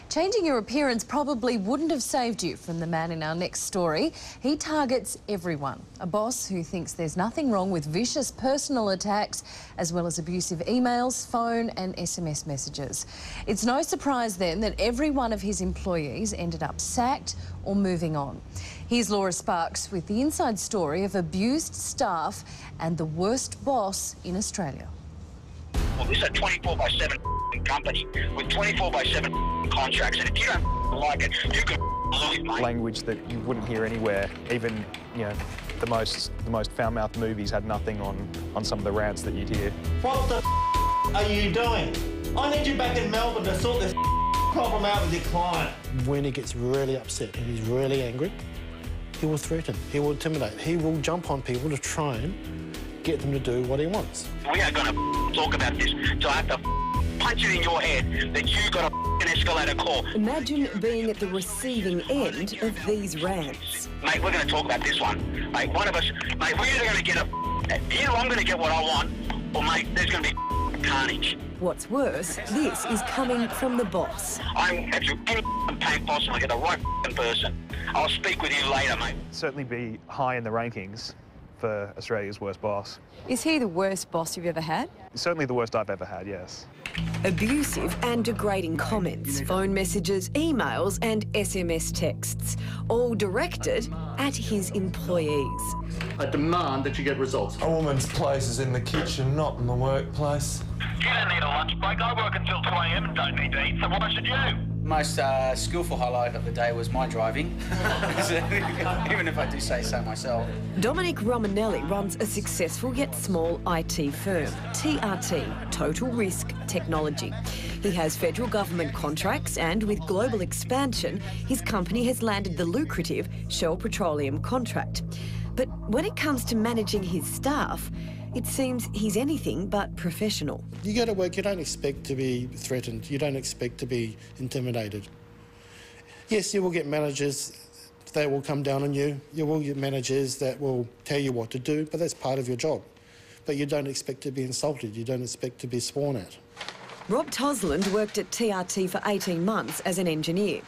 Changing your appearance probably wouldn't have saved you from the man in our next story. He targets everyone. A boss who thinks there's nothing wrong with vicious personal attacks, as well as abusive emails, phone and SMS messages. It's no surprise then that every one of his employees ended up sacked or moving on. Here's Laura Sparks with the inside story of abused staff and the worst boss in Australia. Well, this is a 24/7 company with 24/7 contracts, and if you don't like it, you can leave, mate. Language that you wouldn't hear anywhere. Even, you know, the most foul-mouthed movies had nothing on some of the rants that you'd hear. What the are you doing? I need you back in Melbourne to sort this problem out with your client. When he gets really upset and he's really angry, he will threaten, he will intimidate, he will jump on people to try and get them to do what he wants. We are going to talk about this, so I have to punch it in your head that you got an escalator call. Imagine being at the receiving end of these rants. Mate, we're going to talk about this one. Mate, one of us, mate, we're either going to get either I'm going to get what I want, or mate, there's going to be carnage. What's worse, this is coming from the boss. I'm going to do any pain possible to get the right person. I'll speak with you later, mate. Certainly be high in the rankings for Australia's worst boss. Is he the worst boss you've ever had? Certainly the worst I've ever had, yes. Abusive and degrading comments, phone messages, emails and SMS texts, all directed at his employees. I demand that you get results. A woman's place is in the kitchen, not in the workplace. You don't need a lunch break. I work until 2 a.m. and don't need to eat, so why should you? Most skillful highlight of the day was my driving, even if I do say so myself. Domenic Romanelli runs a successful yet small IT firm, TRT, Total Risk Technology. He has federal government contracts and with global expansion, his company has landed the lucrative Shell Petroleum contract. But when it comes to managing his staff, it seems he's anything but professional. You go to work, you don't expect to be threatened, you don't expect to be intimidated. Yes, you will get managers that will come down on you, you will get managers that will tell you what to do, but that's part of your job. But you don't expect to be insulted, you don't expect to be sworn at. Rob Tosland worked at TRT for 18 months as an engineer.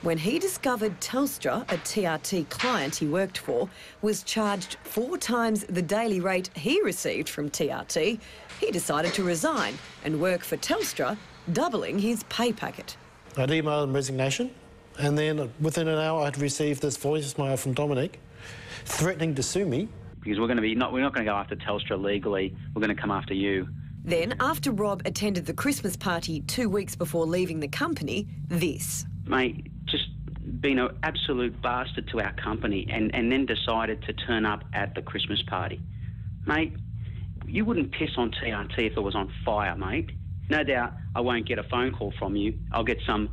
When he discovered Telstra, a TRT client he worked for, was charged 4 times the daily rate he received from TRT, he decided to resign and work for Telstra, doubling his pay packet. I'd emailed him resignation, and then within an hour I'd received this voicemail from Domenic threatening to sue me. Because we're not going to go after Telstra legally, we're going to come after you. Then, after Rob attended the Christmas party 2 weeks before leaving the company, this. Mate, just been an absolute bastard to our company and then decided to turn up at the Christmas party. Mate, you wouldn't piss on TRT if it was on fire, mate. No doubt I won't get a phone call from you. I'll get some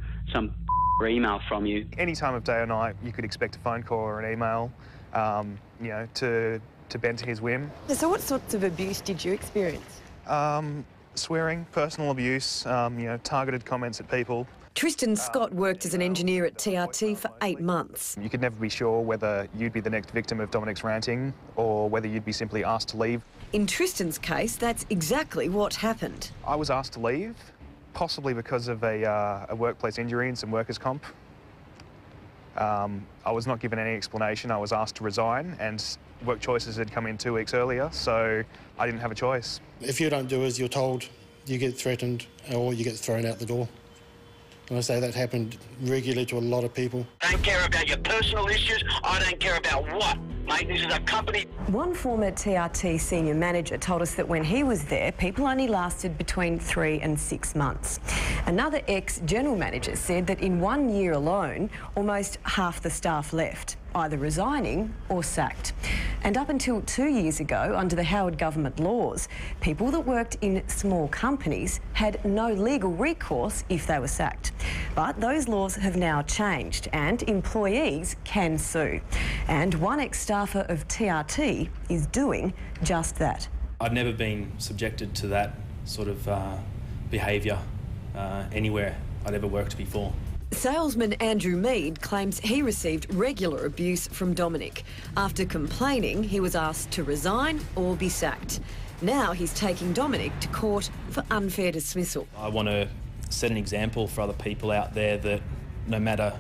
email from you. Any time of day or night, you could expect a phone call or an email, you know, to bend to his whim. So what sorts of abuse did you experience? Swearing, personal abuse, you know, targeted comments at people. Tristan Scott worked as an engineer at TRT for 8 months. You could never be sure whether you'd be the next victim of Dominic's ranting or whether you'd be simply asked to leave. In Tristan's case, that's exactly what happened. I was asked to leave, possibly because of a workplace injury and some workers' comp. I was not given any explanation. I was asked to resign, and work choices had come in 2 weeks earlier, so I didn't have a choice. If you don't do as you're told, you get threatened or you get thrown out the door. And I say that happened regularly to a lot of people. I don't care about your personal issues. I don't care about what. Mate, this is a company. One former TRT senior manager told us that when he was there, people only lasted between 3 and 6 months. Another ex-general manager said that in 1 year alone, almost half the staff left, either resigning or sacked. And up until 2 years ago, under the Howard government laws, people that worked in small companies had no legal recourse if they were sacked. But those laws have now changed and employees can sue. And one ex-staffer of TRT is doing just that. I'd never been subjected to that sort of behaviour anywhere I'd ever worked before. Salesman Andrew Mead claims he received regular abuse from Domenic. After complaining, he was asked to resign or be sacked. Now he's taking Domenic to court for unfair dismissal. I want to set an example for other people out there that no matter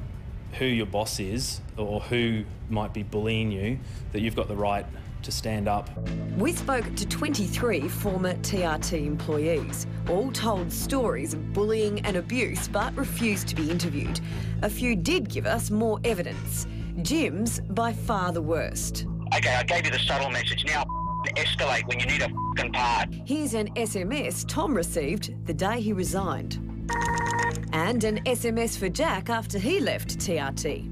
who your boss is or who might be bullying you, that you've got the right to stand up. We spoke to 23 former TRT employees. All told stories of bullying and abuse, but refused to be interviewed. A few did give us more evidence. Jim's by far the worst. Okay, I gave you the subtle message. Now escalate when you need a f***ing part. Here's an SMS Tom received the day he resigned. And an SMS for Jack after he left TRT.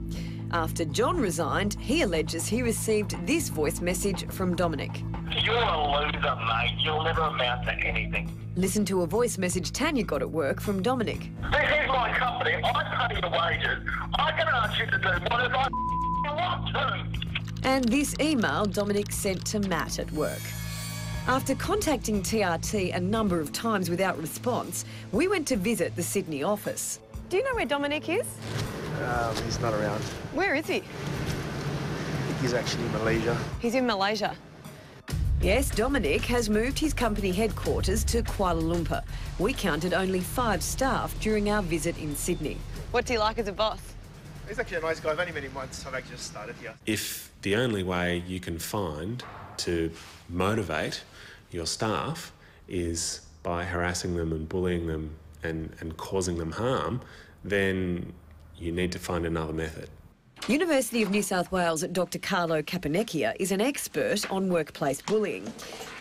After John resigned, he alleges he received this voice message from Domenic. You're a loser, mate. You'll never amount to anything. Listen to a voice message Tanya got at work from Domenic. This is my company. I pay your wages. I can ask you to do whatever I want to. And this email Domenic sent to Matt at work. After contacting TRT a number of times without response, we went to visit the Sydney office. Do you know where Domenic is? He's not around. Where is he? I think he's actually in Malaysia. He's in Malaysia. Yes, Domenic has moved his company headquarters to Kuala Lumpur. We counted only 5 staff during our visit in Sydney. What's he like as a boss? He's actually a nice guy. I've only met him once. I've actually just started here. If the only way you can find to motivate your staff is by harassing them and bullying them and causing them harm, then you need to find another method. University of New South Wales Dr Carlo Caponecchia is an expert on workplace bullying.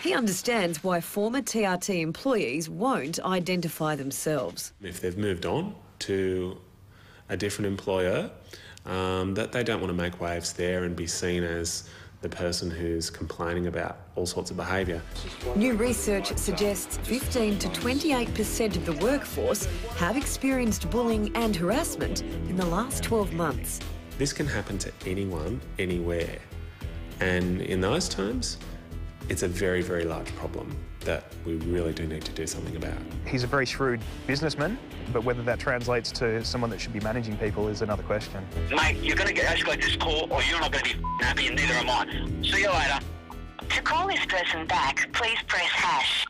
He understands why former TRT employees won't identify themselves. If they've moved on to a different employer, that they don't want to make waves there and be seen as the person who's complaining about all sorts of behaviour. New research suggests 15 to 28% of the workforce have experienced bullying and harassment in the last 12 months. This can happen to anyone, anywhere. And in those terms, it's a very, very large problem that we really do need to do something about. He's a very shrewd businessman, but whether that translates to someone that should be managing people is another question. Mate, you're going to escalate this call or you're not going to be happy and neither am I. See you later. To call this person back, please press #.